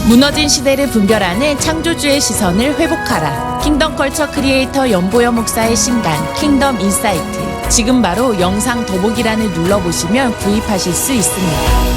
무너진 시대를 분별하는 창조주의 시선을 회복하라. 킹덤 컬처 크리에이터 연보여 목사의 신간 킹덤 인사이트. 지금 바로 영상 더보기란을 눌러보시면 구입하실 수 있습니다.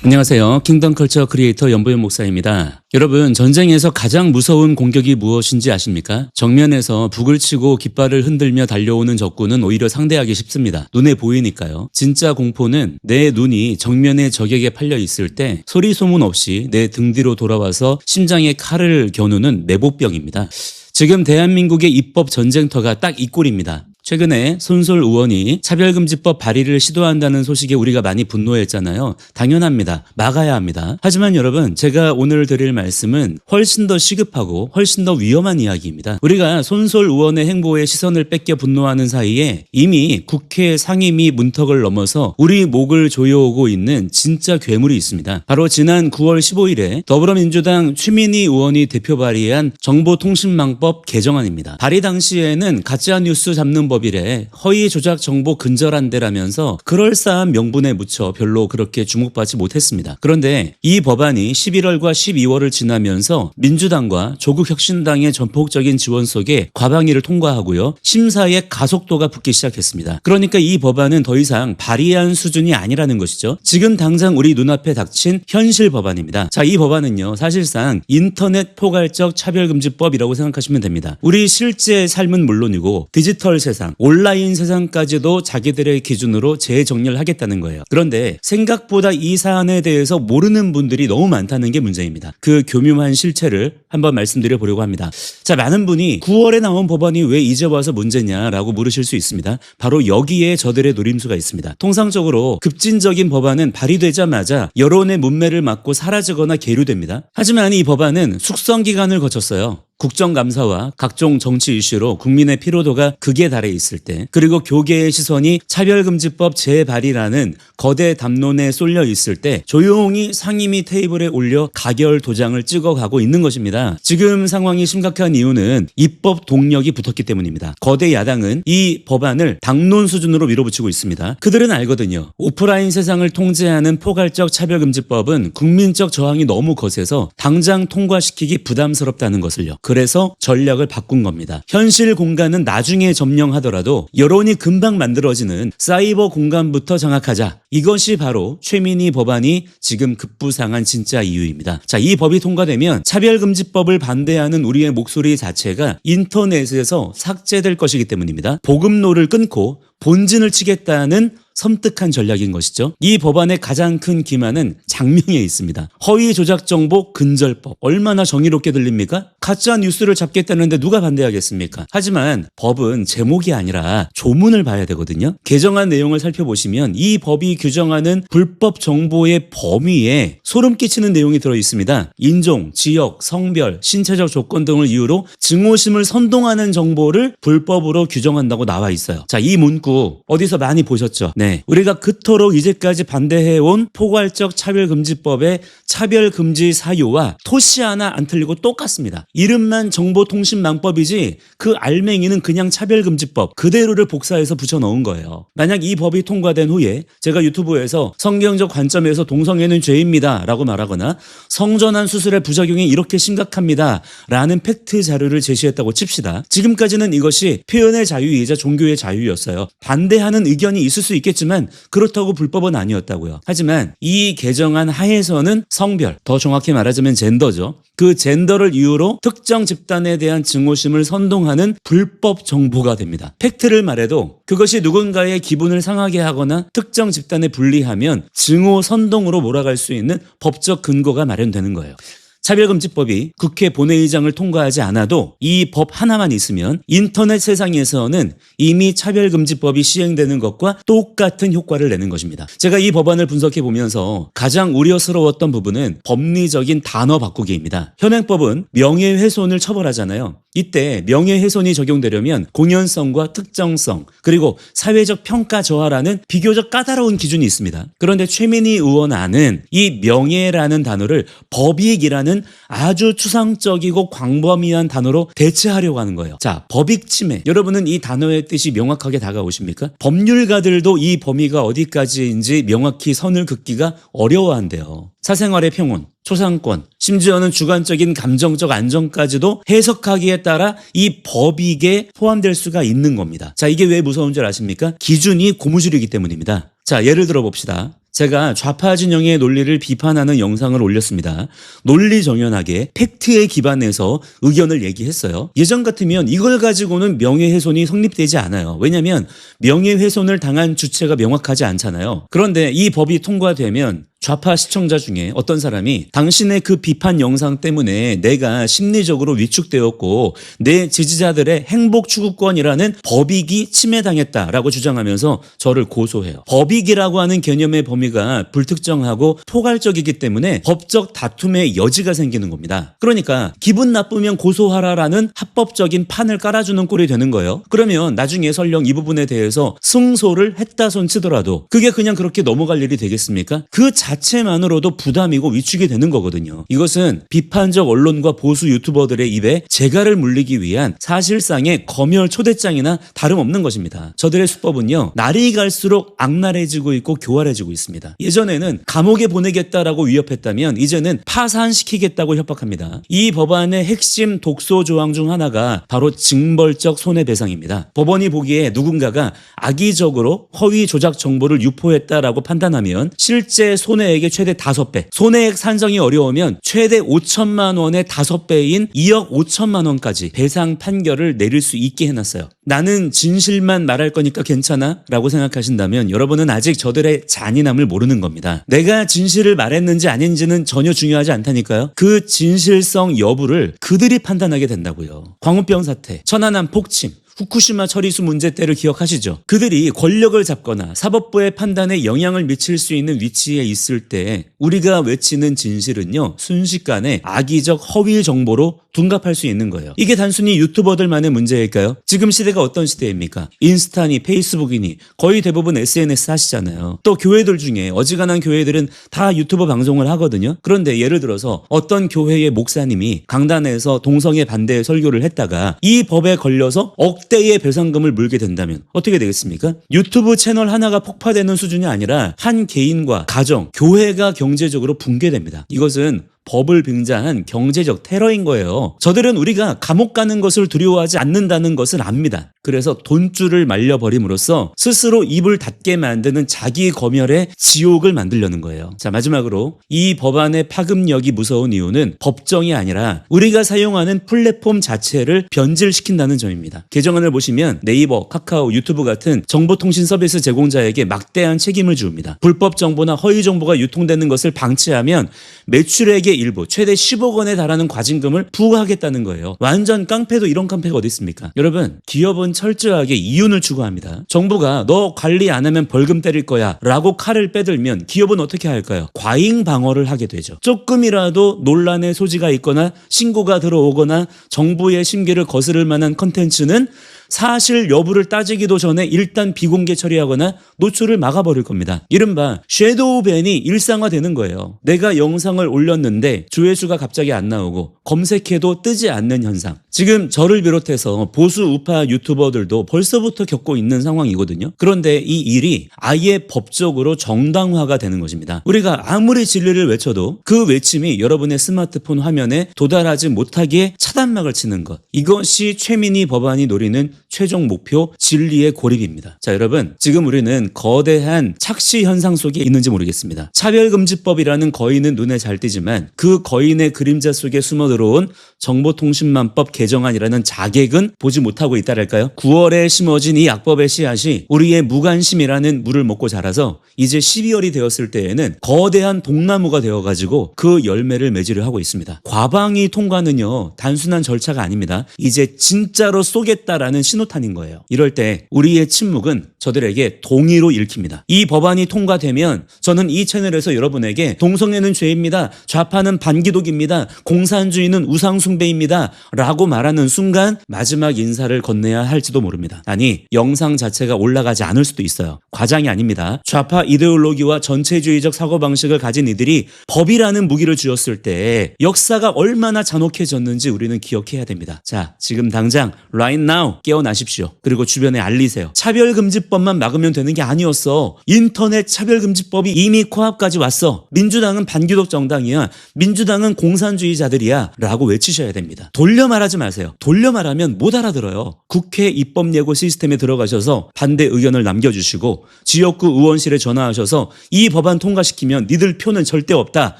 안녕하세요. 킹덤 컬처 크리에이터 연보현 목사입니다. 여러분, 전쟁에서 가장 무서운 공격이 무엇인지 아십니까? 정면에서 북을 치고 깃발을 흔들며 달려오는 적군은 오히려 상대하기 쉽습니다. 눈에 보이니까요. 진짜 공포는 내 눈이 정면의 적에게 팔려 있을 때 소리 소문 없이 내 등 뒤로 돌아와서 심장에 칼을 겨누는 내복병입니다. 지금 대한민국의 입법 전쟁터가 딱 이 꼴입니다. 최근에 손솔 의원이 차별금지법 발의를 시도한다는 소식에 우리가 많이 분노했잖아요. 당연합니다. 막아야 합니다. 하지만 여러분, 제가 오늘 드릴 말씀은 훨씬 더 시급하고 훨씬 더 위험한 이야기입니다. 우리가 손솔 의원의 행보에 시선을 뺏겨 분노하는 사이에 이미 국회 상임위 문턱을 넘어서 우리 목을 조여오고 있는 진짜 괴물이 있습니다. 바로 지난 9월 15일에 더불어민주당 최민희 의원이 대표 발의한 정보통신망법 개정안입니다. 발의 당시에는 가짜뉴스 잡는 법이래 허위 조작 정보 근절한데라면서 그럴싸한 명분에 묻혀 별로 그렇게 주목받지 못했습니다. 그런데 이 법안이 11월과 12월을 지나면서 민주당과 조국혁신당의 전폭적인 지원 속에 과방위를 통과하고요. 심사에 가속도가 붙기 시작했습니다. 그러니까 이 법안은 더 이상 발의한 수준이 아니라는 것이죠. 지금 당장 우리 눈앞에 닥친 현실 법안입니다. 자, 이 법안은요, 사실상 인터넷 포괄적 차별금지법이라고 생각하시면 됩니다. 우리 실제 삶은 물론이고 디지털 세상, 온라인 세상까지도 자기들의 기준으로 재정리를 하겠다는 거예요. 그런데 생각보다 이 사안에 대해서 모르는 분들이 너무 많다는 게 문제입니다. 그 교묘한 실체를 한번 말씀드려 보려고 합니다. 자, 많은 분이 9월에 나온 법안이 왜 이제 와서 문제냐라고 물으실 수 있습니다. 바로 여기에 저들의 노림수가 있습니다. 통상적으로 급진적인 법안은 발의되자마자 여론의 문매를 맞고 사라지거나 계류됩니다. 하지만 이 법안은 숙성 기간을 거쳤어요. 국정감사와 각종 정치 이슈로 국민의 피로도가 극에 달해 있을 때, 그리고 교계의 시선이 차별금지법 재발의라는 거대 담론에 쏠려 있을 때 조용히 상임위 테이블에 올려 가결 도장을 찍어가고 있는 것입니다. 지금 상황이 심각한 이유는 입법 동력이 붙었기 때문입니다. 거대 야당은 이 법안을 당론 수준으로 밀어붙이고 있습니다. 그들은 알거든요. 오프라인 세상을 통제하는 포괄적 차별금지법은 국민적 저항이 너무 거세서 당장 통과시키기 부담스럽다는 것을요. 그래서 전략을 바꾼 겁니다. 현실 공간은 나중에 점령하더라도 여론이 금방 만들어지는 사이버 공간부터 장악하자. 이것이 바로 최민희 법안이 지금 급부상한 진짜 이유입니다. 자, 이 법이 통과되면 차별금지법을 반대하는 우리의 목소리 자체가 인터넷에서 삭제될 것이기 때문입니다. 보급로를 끊고 본진을 치겠다는 섬뜩한 전략인 것이죠. 이 법안의 가장 큰 기만은 장명에 있습니다. 허위 조작 정보 근절법. 얼마나 정의롭게 들립니까? 가짜 뉴스를 잡겠다는데 누가 반대하겠습니까? 하지만 법은 제목이 아니라 조문을 봐야 되거든요. 개정안 내용을 살펴보시면 이 법이 규정하는 불법 정보의 범위에 소름 끼치는 내용이 들어 있습니다. 인종, 지역, 성별, 신체적 조건 등을 이유로 증오심을 선동하는 정보를 불법으로 규정한다고 나와 있어요. 자, 이 문구 어디서 많이 보셨죠? 네. 우리가 그토록 이제까지 반대해온 포괄적 차별금지법의 차별금지 사유와 토시 하나 안 틀리고 똑같습니다. 이름만 정보통신망법이지 그 알맹이는 그냥 차별금지법 그대로를 복사해서 붙여넣은 거예요. 만약 이 법이 통과된 후에 제가 유튜브에서 성경적 관점에서 동성애는 죄입니다 라고 말하거나 성전환 수술의 부작용이 이렇게 심각합니다 라는 팩트 자료를 제시했다고 칩시다. 지금까지는 이것이 표현의 자유이자 종교의 자유였어요. 반대하는 의견이 있을 수 있겠지만 그렇다고 불법은 아니었다고요. 하지만 이 개정안 하에서는 성별, 더 정확히 말하자면 젠더죠. 그 젠더를 이유로 특정 집단에 대한 증오심을 선동하는 불법 정보가 됩니다. 팩트를 말해도 그것이 누군가의 기분을 상하게 하거나 특정 집단에 불리하면 증오 선동으로 몰아갈 수 있는 법적 근거가 마련되는 거예요. 차별금지법이 국회 본회의장을 통과하지 않아도 이 법 하나만 있으면 인터넷 세상에서는 이미 차별금지법이 시행되는 것과 똑같은 효과를 내는 것입니다. 제가 이 법안을 분석해 보면서 가장 우려스러웠던 부분은 법리적인 단어 바꾸기입니다. 현행법은 명예훼손을 처벌하잖아요. 이때 명예훼손이 적용되려면 공연성과 특정성 그리고 사회적 평가 저하라는 비교적 까다로운 기준이 있습니다. 그런데 최민희 의원 안은 이 명예라는 단어를 법익이라는 침해라는 아주 추상적이고 광범위한 단어로 대체하려고 하는 거예요. 자, 법익 침해. 여러분은 이 단어의 뜻이 명확하게 다가오십니까? 법률가들도 이 범위가 어디까지인지 명확히 선을 긋기가 어려워한대요. 사생활의 평온, 초상권, 심지어는 주관적인 감정적 안정까지도 해석하기에 따라 이 법익에 포함될 수가 있는 겁니다. 자, 이게 왜 무서운 줄 아십니까? 기준이 고무줄이기 때문입니다. 자, 예를 들어 봅시다. 제가 좌파 진영의 논리를 비판하는 영상을 올렸습니다. 논리정연하게 팩트에 기반해서 의견을 얘기했어요. 예전 같으면 이걸 가지고는 명예훼손이 성립되지 않아요. 왜냐하면 명예훼손을 당한 주체가 명확하지 않잖아요. 그런데 이 법이 통과되면 좌파 시청자 중에 어떤 사람이 당신의 그 비판 영상 때문에 내가 심리적으로 위축되었고 내 지지자들의 행복 추구권이라는 법익이 침해당했다라고 주장하면서 저를 고소해요. 법익이라고 하는 개념의 범위가 불특정하고 포괄적이기 때문에 법적 다툼의 여지가 생기는 겁니다. 그러니까 기분 나쁘면 고소하라라는 합법적인 판을 깔아주는 꼴이 되는 거예요. 그러면 나중에 설령 이 부분에 대해서 승소를 했다 손치더라도 그게 그냥 그렇게 넘어갈 일이 되겠습니까? 그 자체만으로도 부담이고 위축이 되는 거거든요. 이것은 비판적 언론과 보수 유튜버들의 입에 재갈을 물리기 위한 사실상의 검열 초대장이나 다름없는 것입니다. 저들의 수법은요, 날이 갈수록 악랄해지고 있고 교활해지고 있습니다. 예전에는 감옥에 보내겠다라고 위협했다면 이제는 파산시키겠다고 협박합니다. 이 법안의 핵심 독소 조항 중 하나가 바로 징벌적 손해배상입니다. 법원이 보기에 누군가가 악의적으로 허위 조작 정보를 유포했다라고 판단하면 실제 손해액의 최대 5배, 손해액 산정이 어려우면 최대 5천만 원의 5배인 2억 5천만 원까지 배상 판결을 내릴 수 있게 해놨어요. 나는 진실만 말할 거니까 괜찮아? 라고 생각하신다면 여러분은 아직 저들의 잔인함을 모르는 겁니다. 내가 진실을 말했는지 아닌지는 전혀 중요하지 않다니까요. 그 진실성 여부를 그들이 판단하게 된다고요. 광우병 사태, 천안함 폭침, 후쿠시마 처리수 문제 때를 기억하시죠? 그들이 권력을 잡거나 사법부의 판단에 영향을 미칠 수 있는 위치에 있을 때 우리가 외치는 진실은요, 순식간에 악의적 허위 정보로 둔갑할 수 있는 거예요. 이게 단순히 유튜버들만의 문제일까요? 지금 시대가 어떤 시대입니까? 인스타니 페이스북이니 거의 대부분 SNS 하시잖아요. 또 교회들 중에 어지간한 교회들은 다 유튜버 방송을 하거든요. 그런데 예를 들어서 어떤 교회의 목사님이 강단에서 동성애 반대 설교를 했다가 이 법에 걸려서 억대의 배상금을 물게 된다면 어떻게 되겠습니까? 유튜브 채널 하나가 폭파되는 수준이 아니라 한 개인과 가정, 교회가 경제적으로 붕괴됩니다. 이것은 법을 빙자한 경제적 테러인 거예요. 저들은 우리가 감옥 가는 것을 두려워하지 않는다는 것을 압니다. 그래서 돈줄을 말려버림으로써 스스로 입을 닫게 만드는 자기 검열의 지옥을 만들려는 거예요. 자, 마지막으로 이 법안의 파급력이 무서운 이유는 법정이 아니라 우리가 사용하는 플랫폼 자체를 변질시킨다는 점입니다. 개정안을 보시면 네이버, 카카오, 유튜브 같은 정보통신 서비스 제공자에게 막대한 책임을 주옵니다. 불법 정보나 허위 정보가 유통되는 것을 방치하면 매출액의 일부 최대 10억 원에 달하는 과징금을 부과하겠다는 거예요. 완전 깡패도 이런 깡패가 어디 있습니까? 여러분, 기업은 철저하게 이윤을 추구합니다. 정부가 너 관리 안 하면 벌금 때릴 거야 라고 칼을 빼들면 기업은 어떻게 할까요? 과잉 방어를 하게 되죠. 조금이라도 논란의 소지가 있거나 신고가 들어오거나 정부의 심기를 거스를 만한 컨텐츠는 사실 여부를 따지기도 전에 일단 비공개 처리하거나 노출을 막아버릴 겁니다. 이른바 섀도우 밴이 일상화되는 거예요. 내가 영상을 올렸는데 조회수가 갑자기 안 나오고 검색해도 뜨지 않는 현상. 지금 저를 비롯해서 보수 우파 유튜버들도 벌써부터 겪고 있는 상황이거든요. 그런데 이 일이 아예 법적으로 정당화가 되는 것입니다. 우리가 아무리 진리를 외쳐도 그 외침이 여러분의 스마트폰 화면에 도달하지 못하게 차단막을 치는 것. 이것이 최민희 법안이 노리는 최종 목표 진리의 고립입니다. 자, 여러분, 지금 우리는 거대한 착시 현상 속에 있는지 모르겠습니다. 차별금지법이라는 거인은 눈에 잘 띄지만 그 거인의 그림자 속에 숨어 들어온 정보통신망법 개정안이라는 자객은 보지 못하고 있다랄까요? 9월에 심어진 이 악법의 씨앗이 우리의 무관심이라는 물을 먹고 자라서 이제 12월이 되었을 때에는 거대한 동나무가 되어가지고 그 열매를 매질을 하고 있습니다. 과방위 통과는요, 단순한 절차가 아닙니다. 이제 진짜로 쏘겠다라는 신호 신호탄인 거예요. 이럴 때 우리의 침묵은 저들에게 동의로 읽힙니다. 이 법안이 통과되면 저는 이 채널에서 여러분에게 동성애는 죄입니다. 좌파는 반기독입니다. 공산주의는 우상숭배입니다. 라고 말하는 순간 마지막 인사를 건네야 할지도 모릅니다. 아니, 영상 자체가 올라가지 않을 수도 있어요. 과장이 아닙니다. 좌파 이데올로기와 전체주의적 사고방식을 가진 이들이 법이라는 무기를 쥐었을 때 역사가 얼마나 잔혹해졌는지 우리는 기억해야 됩니다. 자, 지금 당장 right now 깨어나십시오. 그리고 주변에 알리세요. 차별금지법만 막으면 되는 게 아니었어. 인터넷 차별금지법이 이미 코앞까지 왔어. 민주당은 반기독 정당이야. 민주당은 공산주의자들이야. 라고 외치셔야 됩니다. 돌려 말하지 마세요. 돌려 말하면 못 알아들어요. 국회 입법예고 시스템에 들어가셔서 반대 의견을 남겨주시고 지역구 의원실에 전화하셔서 이 법안 통과시키면 니들 표는 절대 없다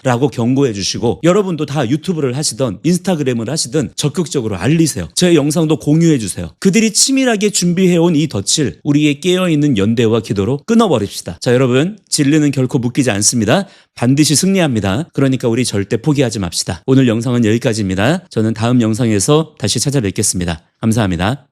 라고 경고해 주시고, 여러분도 다 유튜브를 하시던 인스타그램을 하시든 적극적으로 알리세요. 제 영상도 공유해 주세요. 그들이 치밀하게 준비해온 이 덫을 우리의 깨어있는 연대와 기도로 끊어버립시다. 자, 여러분, 진리는 결코 묶이지 않습니다. 반드시 승리합니다. 그러니까 우리 절대 포기하지 맙시다. 오늘 영상은 여기까지입니다. 저는 다음 영상에서 다시 찾아뵙겠습니다. 감사합니다.